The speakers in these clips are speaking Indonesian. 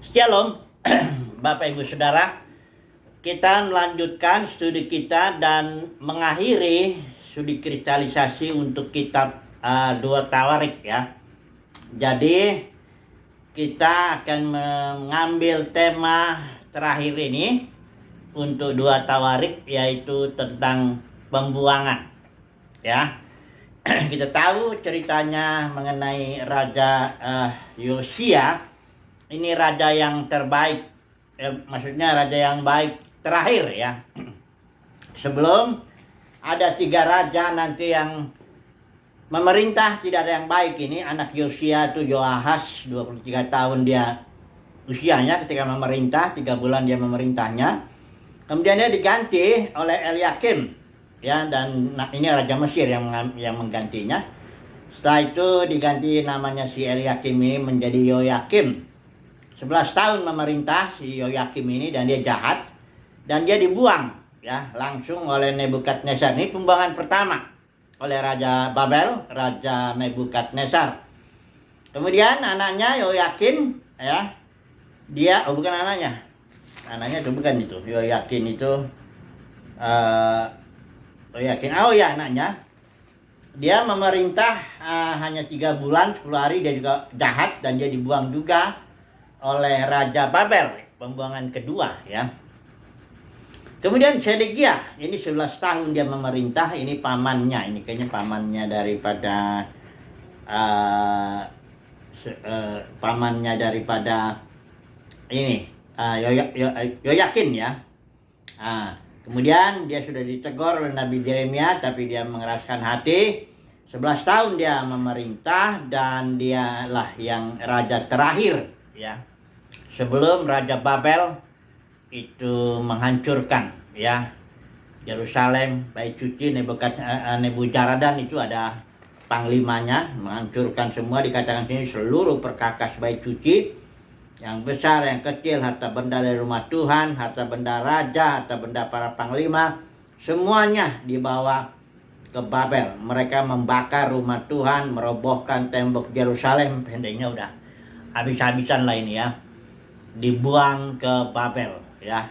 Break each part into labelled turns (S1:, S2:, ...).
S1: Shalom, Bapak Ibu Saudara. Kita melanjutkan studi kita dan mengakhiri studi kristalisasi untuk kitab Dua Tawarik ya. Jadi kita akan mengambil tema terakhir ini untuk Dua Tawarik, yaitu tentang pembuangan ya. Kita tahu ceritanya mengenai Raja Yosia. Ini raja yang terbaik, maksudnya raja yang baik terakhir ya. Sebelum ada 3 raja nanti yang memerintah tidak ada yang baik. Ini anak Yosia itu Yoahas, 23 tahun dia usianya ketika memerintah, 3 bulan dia memerintahnya. Kemudian dia diganti oleh Eliakim ya, dan ini raja Mesir yang menggantinya. Setelah itu diganti namanya si Eliakim ini menjadi Yoyakim. 11 tahun memerintah si Yoyakim ini, dan dia jahat dan dia dibuang ya langsung oleh Nebukadnezar. Ini pembuangan pertama oleh Raja Babel, Raja Nebukadnezar. Kemudian anaknya Yoyakin ya, dia bukan anaknya itu bukan itu. Yoyakin itu Yoyakin, anaknya. Dia memerintah hanya 3 bulan 10 hari, dia juga jahat dan dia dibuang juga oleh Raja Babel, pembuangan kedua ya. Kemudian Sedekia, ini 11 tahun dia memerintah. Ini pamannya, ini kayaknya pamannya daripada ini Yoyakin ya. Kemudian dia sudah ditegur oleh Nabi Yeremia, tapi dia mengeraskan hati. 11 tahun dia memerintah dan dialah yang raja terakhir ya, sebelum Raja Babel itu menghancurkan ya Yerusalem, bait suci. Nebuzaradan itu ada panglimanya, menghancurkan semua. Dikatakan sini seluruh perkakas bait suci, yang besar, yang kecil, harta benda dari rumah Tuhan, harta benda raja, harta benda para panglima, semuanya dibawa ke Babel. Mereka membakar rumah Tuhan, merobohkan tembok Yerusalem. Pendeknya udah habis-habisan lah ini ya, dibuang ke Babel ya.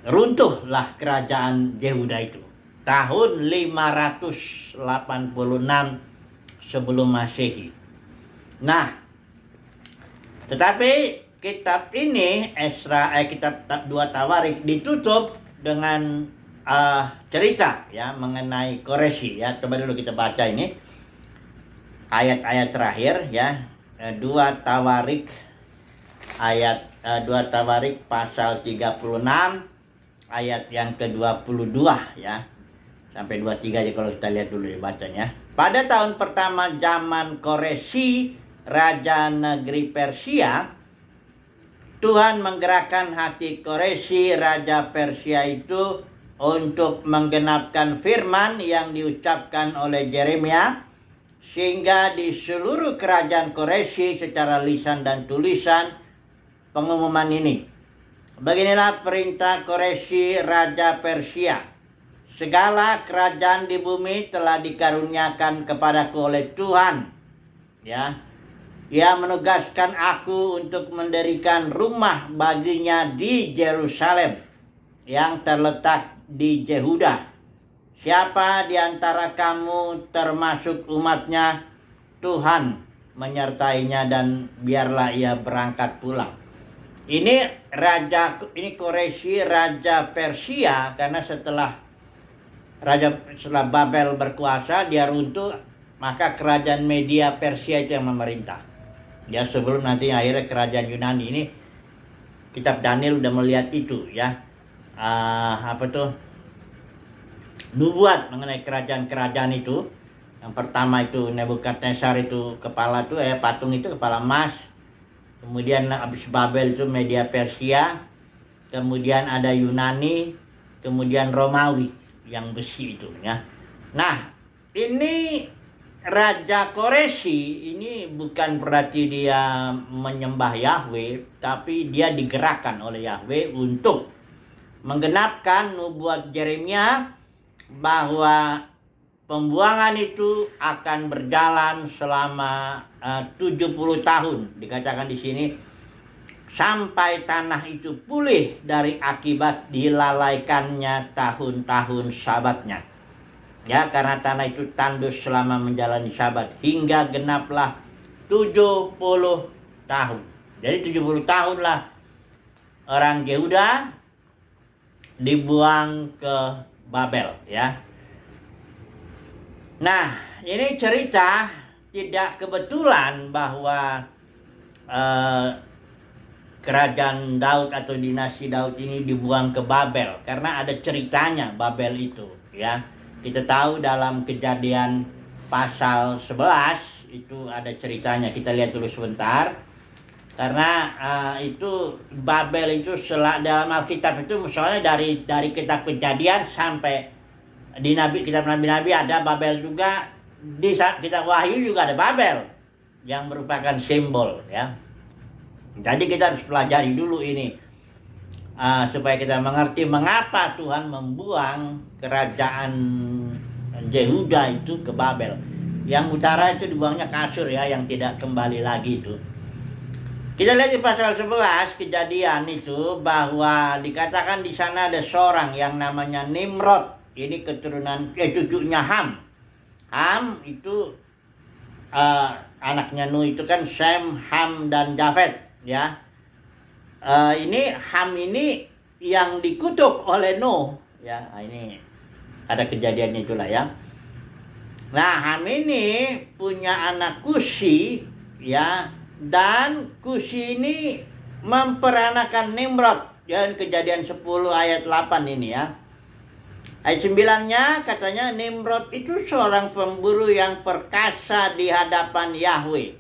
S1: Runtuhlah kerajaan Yehuda itu tahun 586 sebelum Masehi. Nah, tetapi kitab ini kitab Dua Tawarik ditutup dengan cerita ya mengenai Koreshi ya. Coba dulu kita baca ini ayat-ayat terakhir ya. Dua Tawarik pasal 36 ayat yang ke-22 ya. Sampai 23 aja kalau kita lihat dulu ya bacanya. Pada tahun pertama zaman Koreshi, raja negeri Persia, Tuhan menggerakkan hati Koreshi, raja Persia itu untuk menggenapkan firman yang diucapkan oleh Yeremia, sehingga di seluruh kerajaan Koreshi secara lisan dan tulisan pengumuman ini. Beginilah perintah Koreshi, raja Persia. Segala kerajaan di bumi telah dikaruniakan kepadaku oleh Tuhan. Ya. Ia menugaskan aku untuk mendirikan rumah baginya di Yerusalem yang terletak di Yehuda. Siapa di antara kamu termasuk umatnya, Tuhan menyertainya dan biarlah ia berangkat pulang. Ini Koreshi, raja Persia, karena setelah Babel berkuasa, dia runtuh, maka kerajaan Media Persia itu yang memerintah. Ya, sebelum nanti akhirnya kerajaan Yunani. Ini kitab Daniel udah melihat itu ya. Nubuat mengenai kerajaan-kerajaan itu. Yang pertama itu Nebukadnezar itu kepala itu patung itu kepala emas. Kemudian habis Babel itu Media Persia, kemudian ada Yunani, kemudian Romawi yang besi itu ya. Nah, ini Raja Koreshi ini bukan berarti dia menyembah Yahweh, tapi dia digerakkan oleh Yahweh untuk menggenapkan nubuat Yeremia bahwa pembuangan itu akan berjalan selama 70 tahun. Dikatakan di sini sampai tanah itu pulih dari akibat dilalaikannya tahun-tahun sabatnya. Ya, karena tanah itu tandus selama menjalani sabat hingga genaplah 70 tahun. Jadi 70 tahunlah orang Yehuda dibuang ke Babel, ya. Nah, ini cerita tidak kebetulan bahwa kerajaan Daud atau dinasti Daud ini dibuang ke Babel, karena ada ceritanya Babel itu, ya. Kita tahu dalam Kejadian pasal 11 itu ada ceritanya. Kita lihat dulu sebentar. Karena itu Babel itu dalam Alkitab itu misalnya dari kitab Kejadian sampai di kitab Nabi-Nabi ada Babel juga, di kitab Wahyu juga ada Babel yang merupakan simbol, ya. Jadi kita harus pelajari dulu ini supaya kita mengerti mengapa Tuhan membuang kerajaan Yehuda itu ke Babel. Yang utara itu dibuangnya ke Asyur, ya, yang tidak kembali lagi itu. Kita lihat di pasal 11 Kejadian itu bahwa dikatakan di sana ada seorang yang namanya Nimrod. Ini keturunan cucunya Ham. Ham itu anaknya Nuh itu kan Sem, Ham dan Jafet, ya. Ini Ham ini yang dikutuk oleh Nuh, ya. Ini ada kejadiannya itulah, ya. Nah, Ham ini punya anak Kusi, ya, dan Kusi ini memperanakan Nimrod, ya. Kejadian 10 ayat 8 ini, ya. Ayat 9-nya katanya Nimrod itu seorang pemburu yang perkasa di hadapan Yahweh.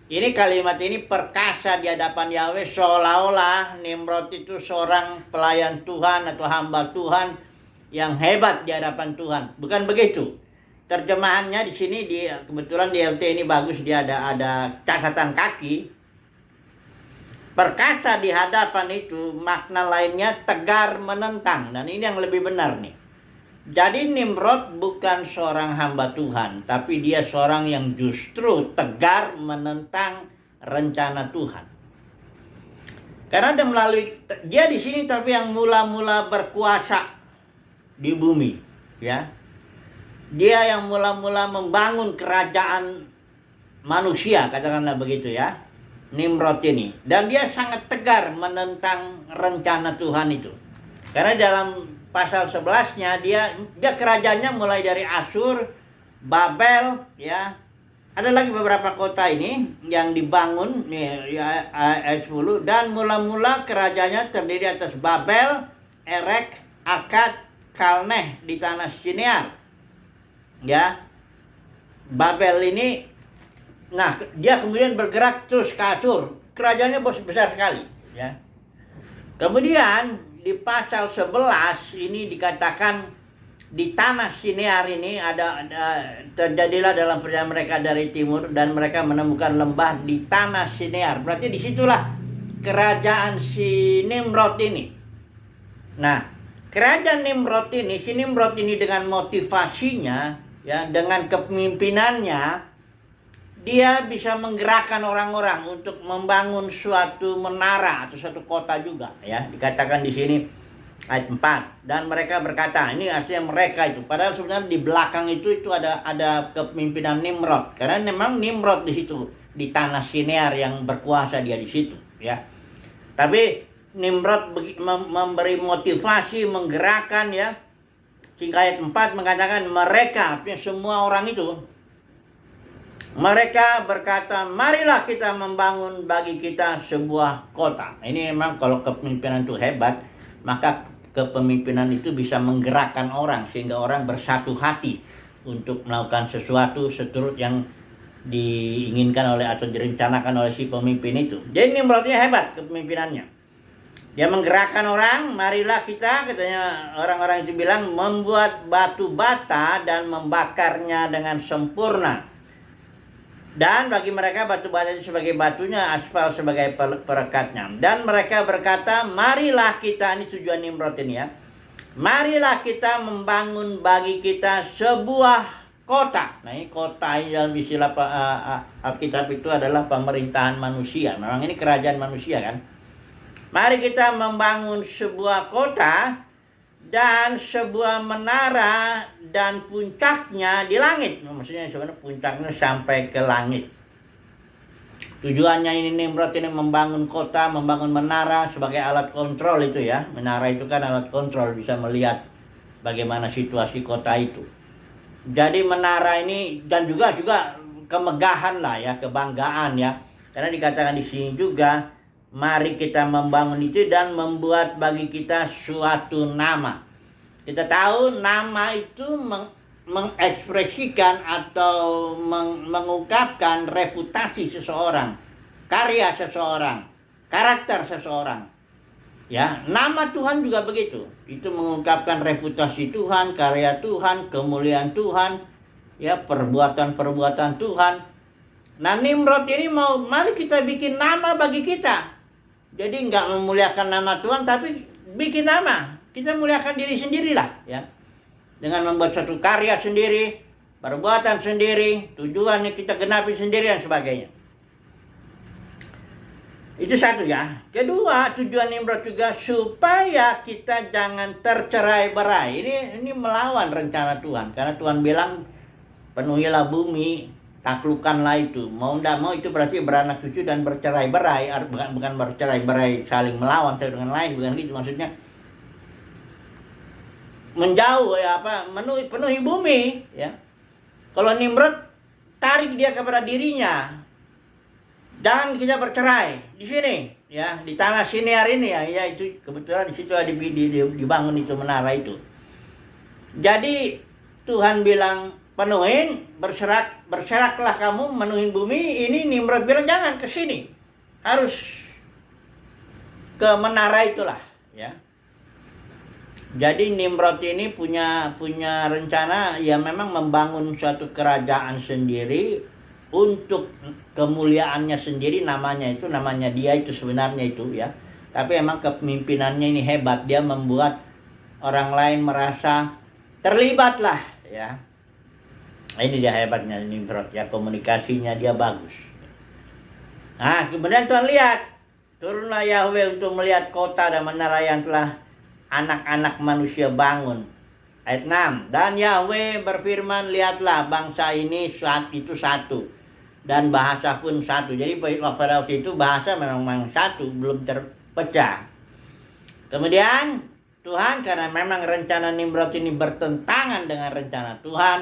S1: Ini kalimat ini perkasa di hadapan Yahweh, seolah-olah Nimrod itu seorang pelayan Tuhan atau hamba Tuhan yang hebat di hadapan Tuhan. Bukan begitu. Terjemahannya di sini kebetulan di LT ini bagus, dia ada catatan kaki. Perkasa di hadapan itu makna lainnya tegar menentang, dan ini yang lebih benar nih. Jadi Nimrod bukan seorang hamba Tuhan, tapi dia seorang yang justru tegar menentang rencana Tuhan. Karena dia di sini tapi yang mula-mula berkuasa di bumi, ya. Dia yang mula-mula membangun kerajaan manusia, katakanlah begitu, ya. Nimrod ini, dan dia sangat tegar menentang rencana Tuhan itu. Karena dalam pasal 11-nya dia kerajaannya mulai dari Asyur, Babel, ya. Ada lagi beberapa kota ini yang dibangun, ya, ayat 10, dan mula-mula kerajaannya terdiri atas Babel, Erek, Akkad, Kalneh di tanah Shinear. Ya. Babel ini, nah, dia kemudian bergerak terus ke Asyur. Kerajaannya besar sekali, ya. Kemudian di pasal 11 ini dikatakan di tanah Shinear ini terjadilah dalam perjalanan mereka dari timur dan mereka menemukan lembah di tanah Shinear. Berarti disitulah kerajaan si Nimrod ini. Nah, kerajaan Nimrod ini, si Nimrod ini dengan motivasinya, ya, dengan kepemimpinannya, dia bisa menggerakkan orang-orang untuk membangun suatu menara atau suatu kota juga, ya. Dikatakan di sini ayat 4, dan mereka berkata, ini artinya mereka itu, padahal sebenarnya di belakang itu ada kepemimpinan Nimrod, karena memang Nimrod di situ di tanah Shinear yang berkuasa, dia di situ, ya. Tapi Nimrod memberi motivasi, menggerakkan, ya. Sehingga ayat 4 mengatakan mereka, artinya semua orang itu, mereka berkata, marilah kita membangun bagi kita sebuah kota. Ini memang kalau kepemimpinan itu hebat, maka kepemimpinan itu bisa menggerakkan orang sehingga orang bersatu hati untuk melakukan sesuatu seturut yang diinginkan oleh atau direncanakan oleh si pemimpin itu. Jadi Nimrodnya hebat kepemimpinannya. Dia menggerakkan orang, marilah kita, katanya orang-orang itu bilang, membuat batu bata dan membakarnya dengan sempurna. Dan bagi mereka batu bata itu sebagai batunya, aspal sebagai perekatnya. Dan mereka berkata, marilah kita, ini tujuan Nimrod ini, ya. marilah kita membangun bagi kita sebuah kota. Nah, ini kota ini dalam istilah Alkitab itu adalah pemerintahan manusia. Memang ini kerajaan manusia kan. Mari kita membangun sebuah kota dan sebuah menara dan puncaknya di langit. Maksudnya sebenarnya puncaknya sampai ke langit. Tujuannya ini Nimrod ini membangun kota, membangun menara sebagai alat kontrol itu ya. Menara itu kan alat kontrol, bisa melihat bagaimana situasi kota itu. Jadi menara ini dan juga kemegahan lah ya, kebanggaan ya. Karena dikatakan di sini juga, mari kita membangun itu dan membuat bagi kita suatu nama. Kita tahu nama itu mengekspresikan atau mengungkapkan reputasi seseorang, karya seseorang, karakter seseorang. Ya, nama Tuhan juga begitu. Itu mengungkapkan reputasi Tuhan, karya Tuhan, kemuliaan Tuhan, ya, perbuatan-perbuatan Tuhan. Nah, Nimrod ini mari kita bikin nama bagi kita. Jadi nggak memuliakan nama Tuhan, tapi bikin nama. Kita muliakan diri sendirilah, ya. Dengan membuat satu karya sendiri, perbuatan sendiri, tujuannya kita genapi sendiri dan sebagainya. Itu satu ya. Kedua, tujuan Nimrod juga supaya kita jangan tercerai-berai. Ini melawan rencana Tuhan. Karena Tuhan bilang, penuhilah bumi, taklukkanlah itu. Mau tidak mau itu berarti beranak cucu dan bercerai-berai. Bukan bercerai-berai saling melawan satu dengan lain, bukan gitu maksudnya. Menjauh ya, penuhi bumi ya. Kalau Nimrod tarik dia kepada dirinya. Jangan kita bercerai di sini ya, di tanah Siniar ini ya, itu kebetulan di situ ada dibangun itu menara itu. Jadi Tuhan bilang penuhin, berseraklah kamu menuhin bumi. Ini Nimrod bilang jangan ke sini. Harus ke menara itulah ya. Jadi Nimrod ini punya rencana ya, memang membangun suatu kerajaan sendiri untuk kemuliaannya sendiri, namanya dia itu sebenarnya itu ya. Tapi emang kepemimpinannya ini hebat, dia membuat orang lain merasa terlibat lah ya. Ini dia hebatnya Nimrod ya, komunikasinya dia bagus. Nah, kemudian Tuhan lihat, turunlah Yahweh untuk melihat kota dan menara yang telah anak-anak manusia bangun. Ayat 6. Dan Yahweh berfirman, lihatlah bangsa ini saat itu satu, dan bahasa pun satu. Jadi pada waktu itu bahasa memang satu, belum terpecah. Kemudian Tuhan, karena memang rencana Nimrod ini bertentangan dengan rencana Tuhan,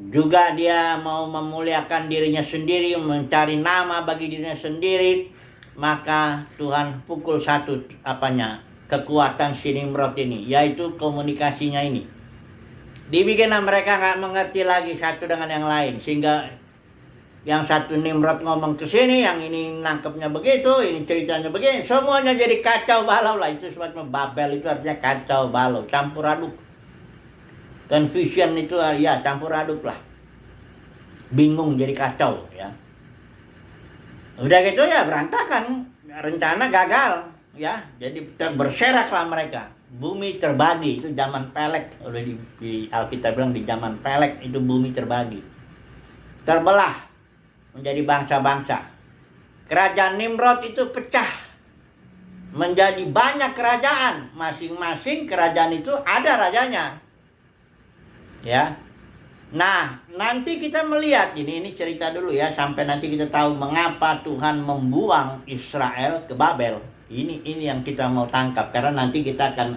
S1: juga dia mau memuliakan dirinya sendiri, mencari nama bagi dirinya sendiri, maka Tuhan pukul satu kekuatan si Nimrod ini, yaitu komunikasinya ini. Dibikinlah mereka nggak mengerti lagi satu dengan yang lain, sehingga yang satu Nimrod ngomong ke sini, yang ini nangkepnya begitu, ini ceritanya begini, semuanya jadi kacau balau lah. Itu sebabnya Babel itu artinya kacau balau, campur aduk. Confusion itu ya campur aduk lah, bingung jadi kacau ya. Udah gitu ya berantakan, rencana gagal. Ya, jadi berseraklah mereka. Bumi terbagi, itu zaman Pelek. Udah di Alkitab bilang di zaman Pelek itu bumi terbagi. Terbelah menjadi bangsa-bangsa. Kerajaan Nimrod itu pecah menjadi banyak kerajaan. Masing-masing kerajaan itu ada rajanya. Ya. Nah, nanti kita melihat ini cerita dulu ya, sampai nanti kita tahu mengapa Tuhan membuang Israel ke Babel. Ini yang kita mau tangkap, karena nanti kita akan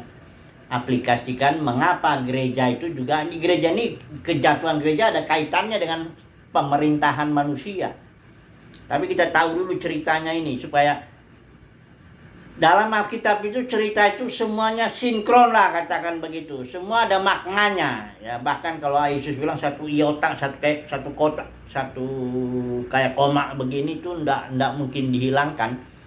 S1: aplikasikan mengapa gereja itu juga, di gereja ini, kejatuhan gereja ada kaitannya dengan pemerintahan manusia. Tapi kita tahu dulu ceritanya ini, supaya dalam Alkitab itu cerita itu semuanya sinkron lah, katakan begitu. Semua ada maknanya ya. Bahkan kalau Yesus bilang satu iota, satu kota, satu kayak koma begini tuh ndak mungkin dihilangkan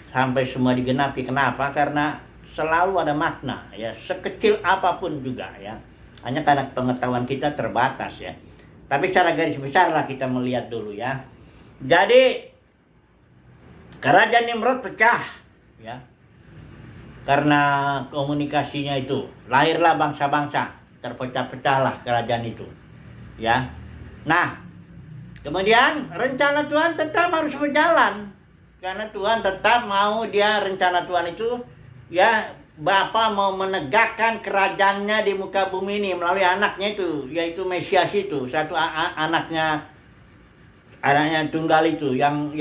S1: sampai semua digenapi. Kenapa? Karena selalu ada makna ya, sekecil apapun juga ya. Hanya karena pengetahuan kita terbatas ya. Tapi secara garis besar lah kita melihat dulu ya. Jadi kerajaan Nimrod pecah ya. karena komunikasinya itu lahirlah bangsa-bangsa, terpecah-pecahlah kerajaan itu, ya. Nah, kemudian rencana Tuhan tetap harus berjalan, karena Tuhan tetap mau, dia rencana Tuhan itu, ya, Bapa mau menegakkan kerajaannya di muka bumi ini melalui anaknya itu, yaitu Mesias itu, satu anaknya tunggal itu, yang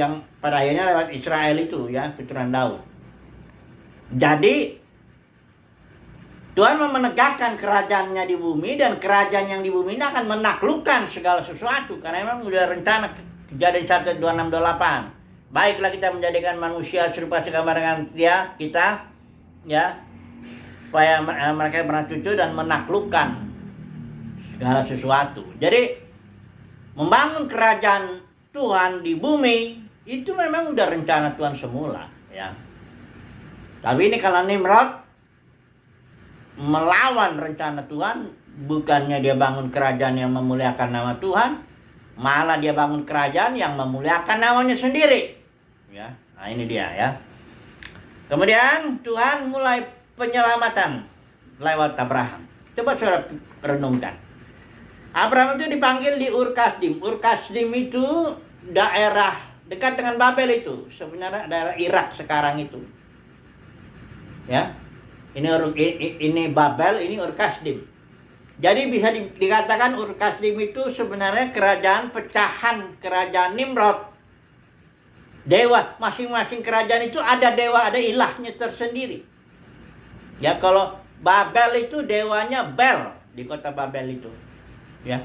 S1: pada akhirnya lewat Israel itu, ya, keturunan Daud. Jadi Tuhan mau menegakkan kerajaannya di bumi, dan kerajaan yang di bumi ini akan menaklukkan segala sesuatu, karena memang sudah rencana Kejadian 1:26-28. Baiklah kita menjadikan manusia serupa segambar dengan dia, kita, ya, supaya mereka bercucu dan menaklukkan segala sesuatu. Jadi membangun kerajaan Tuhan di bumi itu memang udah rencana Tuhan semula, ya. Tapi ini kalau Nimrod melawan rencana Tuhan, bukannya dia bangun kerajaan yang memuliakan nama Tuhan, malah dia bangun kerajaan yang memuliakan namanya sendiri, ya. Nah, ini dia, ya. Kemudian Tuhan mulai penyelamatan lewat Abraham. Coba saudara renungkan. Abraham itu dipanggil di Ur Kasdim. Ur Kasdim itu daerah dekat dengan Babel itu, sebenarnya daerah Irak sekarang itu, ya. Ini Babel, ini Ur Kasdim. Jadi bisa dikatakan Ur Kasdim itu sebenarnya kerajaan pecahan kerajaan Nimrod. Dewa, masing-masing kerajaan itu ada dewa, ada ilahnya tersendiri. Ya, kalau Babel itu dewanya Bel di kota Babel itu, ya.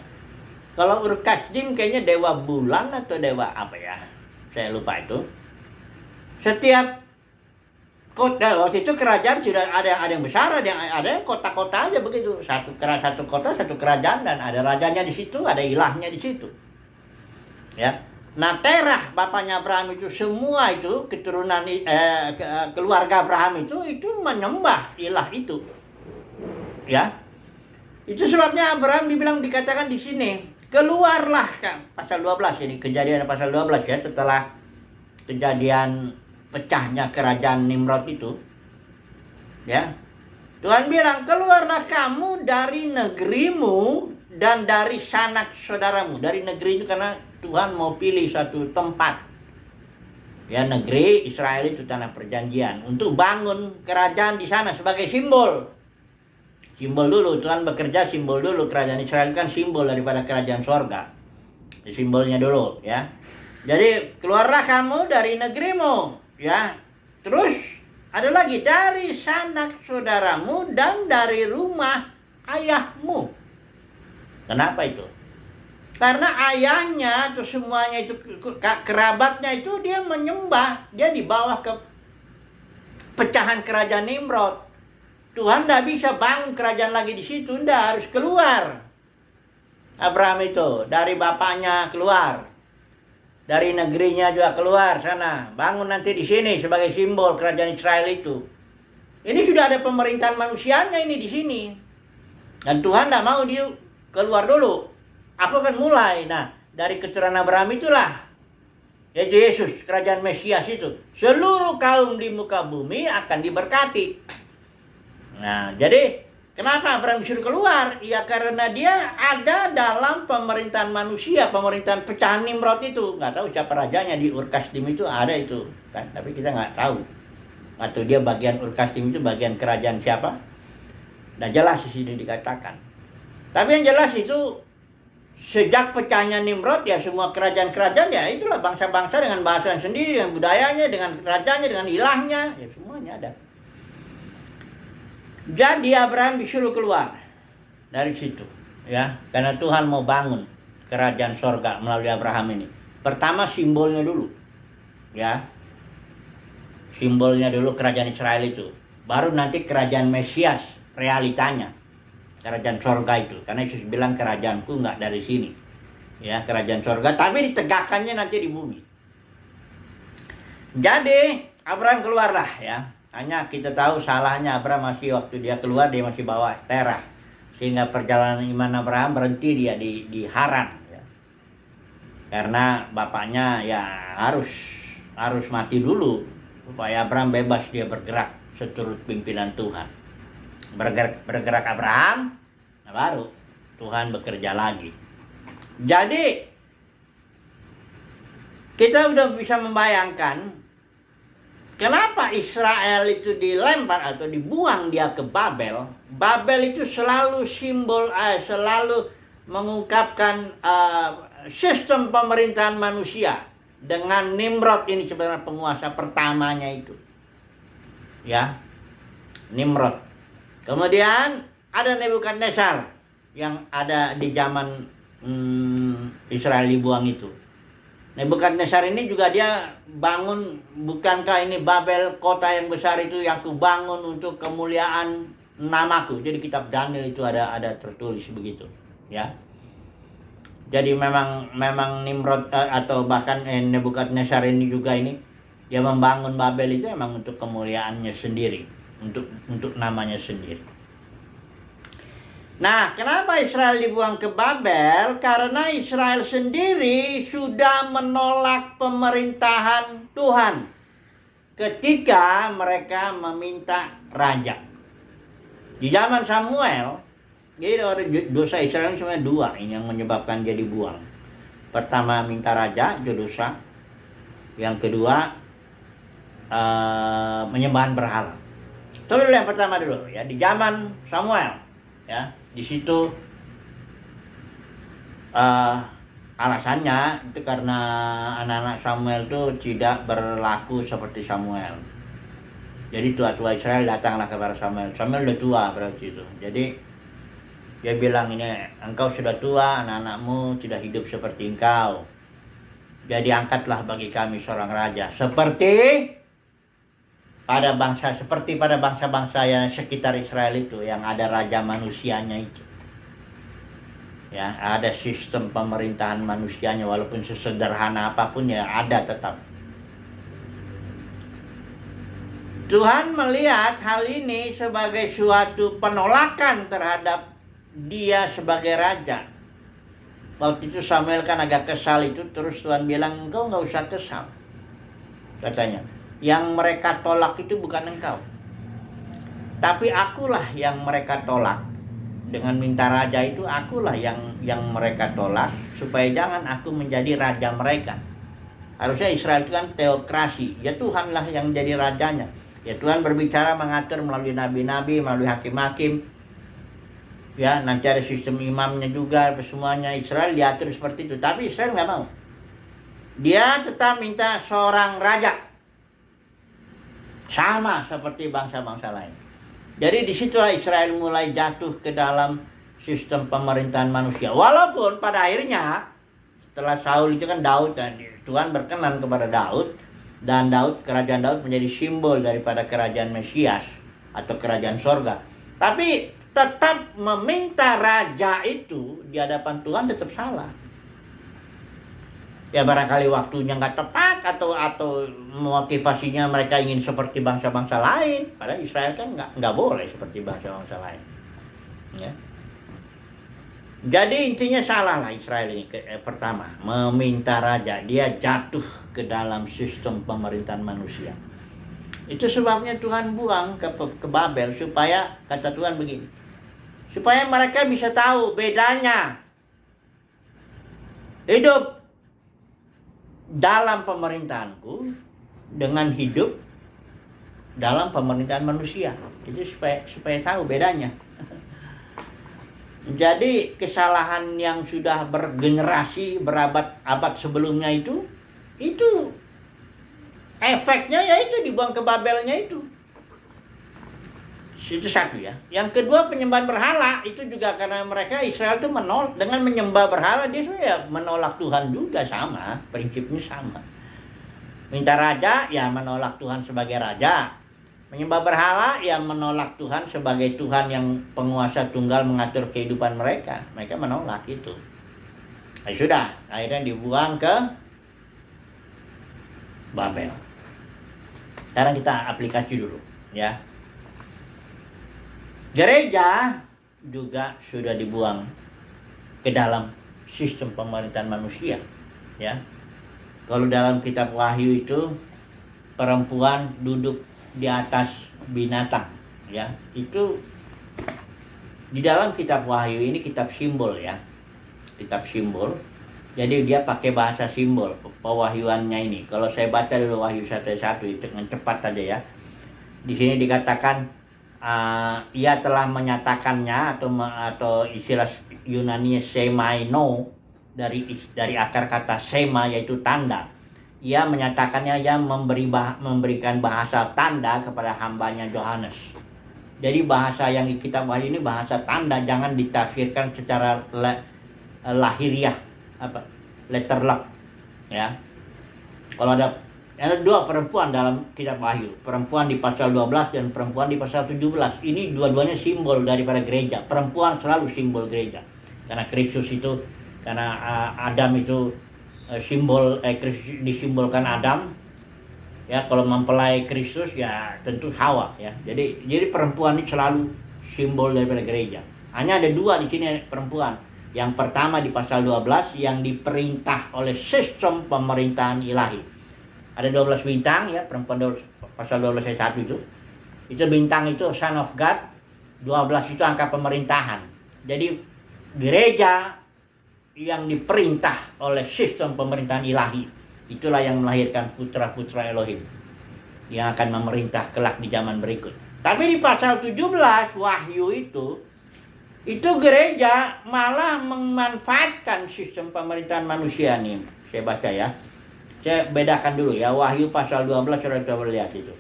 S1: Kalau Ur Kasdim kayaknya dewa bulan atau dewa apa ya, saya lupa itu. Setiap kota waktu itu kerajaan sudah ada yang besar, ada yang kota-kota aja begitu, satu kota satu kerajaan, dan ada rajanya di situ, ada ilahnya di situ, ya. Nah, Terah bapaknya Abraham itu, semua itu keturunan keluarga Abraham itu menyembah ilah itu, ya. Itu sebabnya Abraham dikatakan di sini, keluarlah, kan, pasal 12 ini, Kejadian pasal 12, ya, setelah kejadian pecahnya kerajaan Nimrod itu, ya. Tuhan bilang, keluarlah kamu dari negerimu dan dari sanak saudaramu. Dari negeri itu karena Tuhan mau pilih satu tempat, ya, negeri Israel itu tanah perjanjian, untuk bangun kerajaan di sana sebagai simbol. Simbol dulu, Tuhan bekerja simbol dulu. Kerajaan Israel kan simbol daripada kerajaan sorga, simbolnya dulu, ya. Jadi keluarlah kamu dari negerimu, ya. Terus ada lagi, dari sanak saudaramu dan dari rumah ayahmu. Kenapa itu? Karena ayahnya atau semuanya itu, kerabatnya itu, dia menyembah, dia di bawah ke pecahan kerajaan Nimrod. Tuhan tidak bisa bangun kerajaan lagi di situ, tidak, harus keluar. Abraham itu dari bapaknya keluar, dari negerinya juga keluar sana, bangun nanti di sini sebagai simbol kerajaan Israel itu. Ini sudah ada pemerintahan manusianya ini di sini, dan Tuhan tidak mau dia keluar dulu. Aku akan mulai. Nah, dari keturunan Abraham itulah, yaitu Yesus, kerajaan Mesias itu, seluruh kaum di muka bumi akan diberkati. Nah, jadi kenapa Abraham disuruh keluar? Ya karena dia ada dalam pemerintahan manusia, pemerintahan pecahan Nimrod itu. Nggak tahu siapa rajanya di Ur Kasdim itu, ada itu, kan? Tapi kita nggak tahu. Atau dia bagian Ur Kasdim itu bagian kerajaan siapa? Nah, jelas di sini dikatakan. Tapi yang jelas itu, sejak pecahnya Nimrod, ya semua kerajaan-kerajaan, ya itulah bangsa-bangsa dengan bahasa sendiri, dengan budayanya, dengan kerajaannya, dengan ilahnya, ya semuanya ada. Jadi Abraham disuruh keluar dari situ, ya, karena Tuhan mau bangun kerajaan sorga melalui Abraham ini. Pertama simbolnya dulu, ya, simbolnya dulu kerajaan Israel itu, baru nanti kerajaan Mesias realitanya, kerajaan sorga itu. Karena Yesus bilang kerajaanku nggak dari sini, ya, kerajaan sorga, tapi ditegakkannya nanti di bumi. Jadi Abraham keluarlah, ya. Hanya kita tahu salahnya Abraham, masih waktu dia keluar dia masih bawa Terah, sehingga perjalanan iman Abraham berhenti dia di Haran, ya. Karena bapaknya ya harus mati dulu supaya Abraham bebas dia bergerak seturut pimpinan Tuhan. Bergerak Abraham, nah baru Tuhan bekerja lagi. Jadi kita udah bisa membayangkan kenapa Israel itu dilempar atau dibuang dia ke Babel. Babel itu selalu simbol, selalu mengungkapkan sistem pemerintahan manusia. Dengan Nimrod ini sebenarnya penguasa pertamanya itu. Ya, Nimrod. Kemudian ada Nebukadnezar yang ada di zaman Israel dibuang itu. Nebukadnezar ini juga dia bangun, bukankah ini Babel, kota yang besar itu yang kubangun untuk kemuliaan namaku. Jadi kitab Daniel itu ada tertulis begitu, ya. Jadi memang Nimrod atau bahkan Nebukadnezar ini juga ini dia membangun Babel itu memang untuk kemuliaannya sendiri, untuk namanya sendiri. Nah, kenapa Israel dibuang ke Babel? Karena Israel sendiri sudah menolak pemerintahan Tuhan ketika mereka meminta raja. Di zaman Samuel, jadi dosa Israel cuma dua ini yang menyebabkan jadi buang. Pertama minta raja, itu dosa. Yang kedua menyembahan berhala. Itu dulu yang pertama dulu ya, di zaman Samuel ya. Di situ alasannya itu karena anak-anak Samuel itu tidak berlaku seperti Samuel. Jadi tua-tua Israel datanglah kepada Samuel. Samuel udah tua berarti itu. Jadi dia bilang ini, engkau sudah tua, anak-anakmu tidak hidup seperti engkau. Jadi angkatlah bagi kami seorang raja seperti pada bangsa-bangsa yang sekitar Israel itu, yang ada raja manusianya itu. Ya, ada sistem pemerintahan manusianya, walaupun sesederhana apapun ya ada tetap. Tuhan melihat hal ini sebagai suatu penolakan terhadap dia sebagai raja. Waktu itu Samuel kan agak kesal itu, terus Tuhan bilang, engkau nggak usah kesal, katanya. Yang mereka tolak itu bukan engkau, tapi akulah yang mereka tolak. Dengan minta raja itu akulah yang mereka tolak, supaya jangan aku menjadi raja mereka. Harusnya Israel itu kan teokrasi, ya Tuhanlah yang jadi rajanya. Ya Tuhan berbicara, mengatur melalui nabi-nabi, melalui hakim-hakim. Ya, nanti ada sistem imamnya juga, semuanya Israel diatur seperti itu. Tapi Israel nggak mau. Dia tetap minta seorang raja, sama seperti bangsa-bangsa lain. Jadi disitulah Israel mulai jatuh ke dalam sistem pemerintahan manusia. Walaupun pada akhirnya setelah Saul itu kan Daud, dan Tuhan berkenan kepada Daud, dan kerajaan Daud menjadi simbol daripada kerajaan Mesias atau kerajaan sorga. Tapi tetap meminta raja itu di hadapan Tuhan tetap salah. Ya barangkali waktunya nggak tepat atau motivasinya mereka ingin seperti bangsa-bangsa lain. Padahal Israel kan nggak boleh seperti bangsa-bangsa lain. Ya. Jadi intinya salah lah Israel ini. Pertama, meminta raja. Dia jatuh ke dalam sistem pemerintahan manusia. Itu sebabnya Tuhan buang ke Babel, supaya, kata Tuhan begini, supaya mereka bisa tahu bedanya hidup dalam pemerintahanku dengan hidup dalam pemerintahan manusia. Itu supaya tahu bedanya. Jadi kesalahan yang sudah bergenerasi, berabad-abad sebelumnya itu efeknya yaitu dibuang ke Babelnya itu. Itu satu ya. Yang kedua, penyembahan berhala itu juga karena mereka Israel itu menolak, dengan menyembah berhala dia ya menolak Tuhan juga, sama, prinsipnya sama. Minta raja ya menolak Tuhan sebagai raja. Menyembah berhala ya menolak Tuhan sebagai Tuhan yang penguasa tunggal mengatur kehidupan mereka. Mereka menolak itu. Nah, sudah, akhirnya dibuang ke Babel. Sekarang kita aplikasi dulu ya. Gereja juga sudah dibuang ke dalam sistem pemerintahan manusia, ya. Kalau dalam kitab Wahyu itu perempuan duduk di atas binatang, ya. Itu di dalam kitab Wahyu ini kitab simbol, ya. Kitab simbol. Jadi dia pakai bahasa simbol pewahyuannya ini. Kalau saya baca dulu Wahyu 1:1 itu dengan cepat saja, ya. Di sini dikatakan ia telah menyatakannya atau istilah Yunani semaino dari akar kata sema yaitu tanda. Ia menyatakannya, ia memberikan bahasa tanda kepada hambanya Yohanes. Jadi bahasa yang di kitab Wahyu ini bahasa tanda, jangan ditafsirkan secara lahiriah, letter luck, ya. Kalau ada dua perempuan dalam kitab Wahyu, perempuan di pasal 12 dan perempuan di pasal 17. Ini dua-duanya simbol daripada gereja. Perempuan selalu simbol gereja. Karena Kristus itu, karena Adam itu simbol, Kristus disimbolkan Adam. Ya, kalau mempelai Kristus ya tentu Hawa, ya. Jadi perempuan ini selalu simbol daripada gereja. Hanya ada dua di sini perempuan. Yang pertama di pasal 12 yang diperintah oleh sistem pemerintahan ilahi. Ada 12 bintang, ya, perempuan pasal 12 ayat 1 itu. Itu bintang itu Son of God, 12 itu angka pemerintahan. Jadi gereja yang diperintah oleh sistem pemerintahan ilahi, itulah yang melahirkan putra-putra Elohim yang akan memerintah kelak di zaman berikut. Tapi di pasal 17 Wahyu itu gereja malah memanfaatkan sistem pemerintahan manusia nih. Saya baca, ya. Saya bedakan dulu, ya. Wahyu pasal 12, saudara coba lihat itu.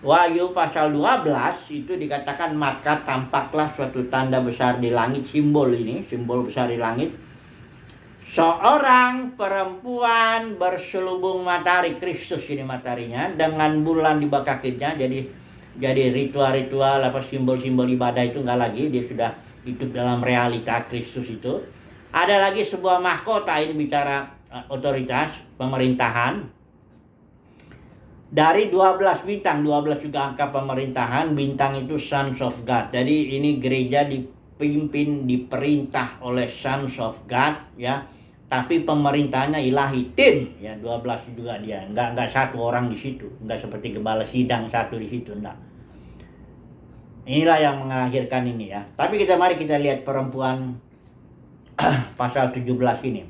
S1: Wahyu pasal 12 itu dikatakan, maka tampaklah suatu tanda besar di langit, simbol ini, simbol besar di langit. Seorang perempuan berselubung matahari, Kristus ini mataharinya, dengan bulan di bawah kakinya. Jadi ritual-ritual simbol-simbol ibadah itu enggak lagi, dia sudah hidup dalam realita Kristus itu. Ada lagi sebuah mahkota, ini bicara otoritas pemerintahan. Dari 12 bintang, 12 juga angka pemerintahan, bintang itu Sons of God. Jadi ini gereja dipimpin, diperintah oleh Sons of God, ya. Tapi pemerintahnya ilahi, tim, ya, 12 juga dia. Enggak satu orang di situ, enggak seperti gembala sidang satu di situ, enggak. Inilah yang mengakhirkan ini, ya. Tapi mari kita lihat perempuan pasal 17 ini.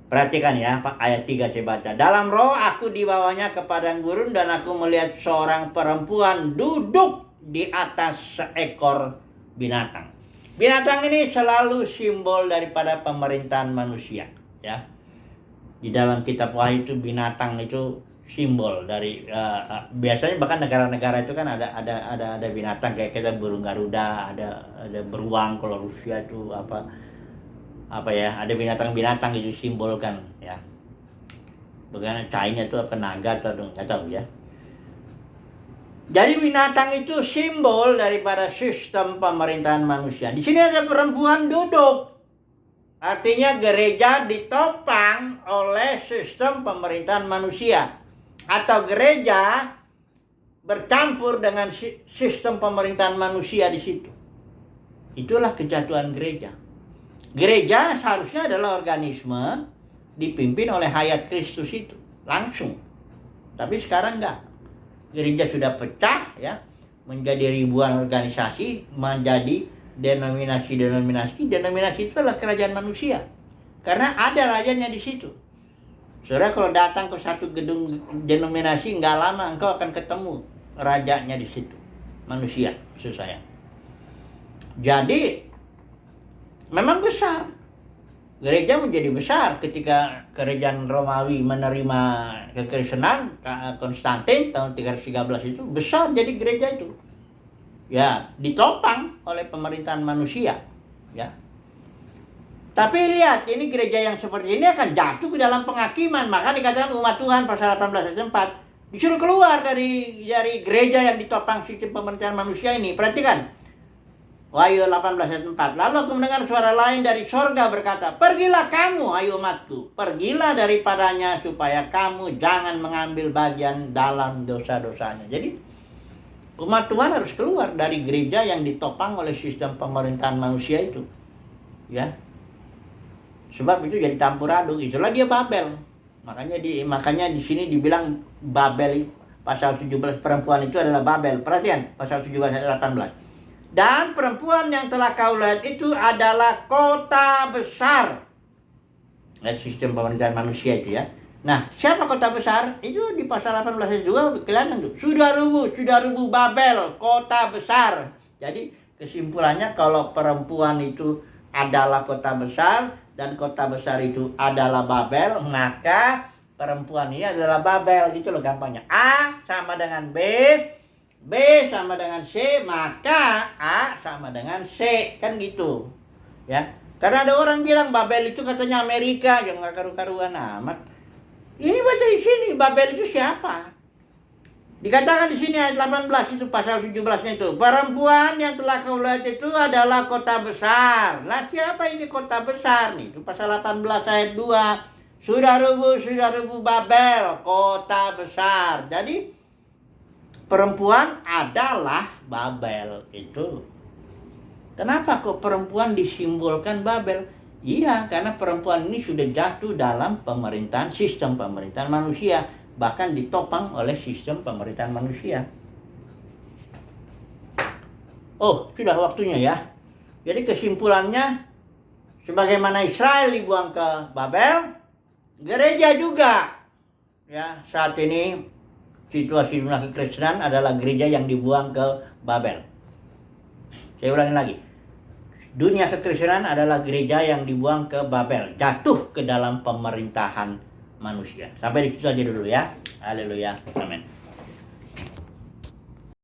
S1: Perhatikan, ya, ayat 3 saya baca. Dalam roh aku dibawanya ke padang gurun dan aku melihat seorang perempuan duduk di atas seekor binatang. Binatang ini selalu simbol daripada pemerintahan manusia, ya. Di dalam kitab Wahyu itu binatang itu simbol dari biasanya bahkan negara-negara itu kan ada binatang kayak kita burung Garuda, ada beruang kalau Rusia itu ada binatang-binatang itu simbolkan, ya. Bagaimana China itu naga atau nggak tahu, ya. Jadi binatang itu simbol daripada sistem pemerintahan manusia. Di sini ada perempuan duduk. Artinya gereja ditopang oleh sistem pemerintahan manusia. Atau gereja bercampur dengan sistem pemerintahan manusia di situ. Itulah kejatuhan gereja. Gereja seharusnya adalah organisme dipimpin oleh hayat Kristus itu langsung. Tapi sekarang enggak. Gereja sudah pecah, ya, menjadi ribuan organisasi, menjadi denominasi. Denominasi itu adalah kerajaan manusia. Karena ada rajanya di situ. Saudara kalau datang ke satu gedung denominasi, enggak lama engkau akan ketemu rajanya di situ. Manusia, maksud saya. Jadi memang besar. Gereja menjadi besar ketika kerajaan Romawi menerima kekristenan, Konstantin tahun 313 itu besar jadi gereja itu. Ya, ditopang oleh pemerintahan manusia, ya. Tapi lihat, ini gereja yang seperti ini akan jatuh ke dalam penghakiman. Maka dikatakan umat Tuhan pasal 18 ayat 4 disuruh keluar dari gereja yang ditopang sistem pemerintahan manusia ini. Perhatikan. Wahyu 18 ayat 4. Lalu aku mendengar suara lain dari sorga berkata, pergilah kamu, hai umatku, pergilah daripadanya supaya kamu jangan mengambil bagian dalam dosa-dosanya. Jadi umat Tuhan harus keluar dari gereja yang ditopang oleh sistem pemerintahan manusia itu, ya. Sebab itu jadi campur aduk. Itulah dia Babel. Makanya di sini dibilang Babel, pasal 17 perempuan itu adalah Babel. Perhatian, pasal 17 ayat 18. Dan perempuan yang telah kau lihat itu adalah kota besar. Sistem pemerintahan manusia itu ya. Nah, siapa kota besar? Itu di pasal 18 ayat 2 kelihatan tuh. Sudah rubuh Babel, kota besar. Jadi kesimpulannya kalau perempuan itu adalah kota besar dan kota besar itu adalah Babel, maka perempuan ini adalah Babel, gitu loh gampangnya. A sama dengan B, B sama dengan C, maka A sama dengan C, kan gitu. Ya. Karena ada orang bilang Babel itu katanya Amerika, yang gak karu-karuan amat. Ini baca di sini, Babel itu siapa? Dikatakan di sini ayat 18 itu pasal 17-nya itu. Perempuan yang telah kau lihat itu adalah kota besar. Lah siapa ini kota besar nih? Itu pasal 18 ayat 2. Sudah rubuh Babel, kota besar. Jadi perempuan adalah Babel itu. Kenapa kok perempuan disimbolkan Babel? Iya, karena perempuan ini sudah jatuh dalam pemerintahan, sistem pemerintahan manusia. Bahkan ditopang oleh sistem pemerintahan manusia. Oh, sudah waktunya ya. Jadi kesimpulannya, sebagaimana Israel dibuang ke Babel, gereja juga. Ya, saat ini situasi dunia kekristenan adalah gereja yang dibuang ke Babel. Saya ulangi lagi. Dunia kekristenan adalah gereja yang dibuang ke Babel, jatuh ke dalam pemerintahan manusia. Sampai di situ aja dulu ya. Haleluya. Amin.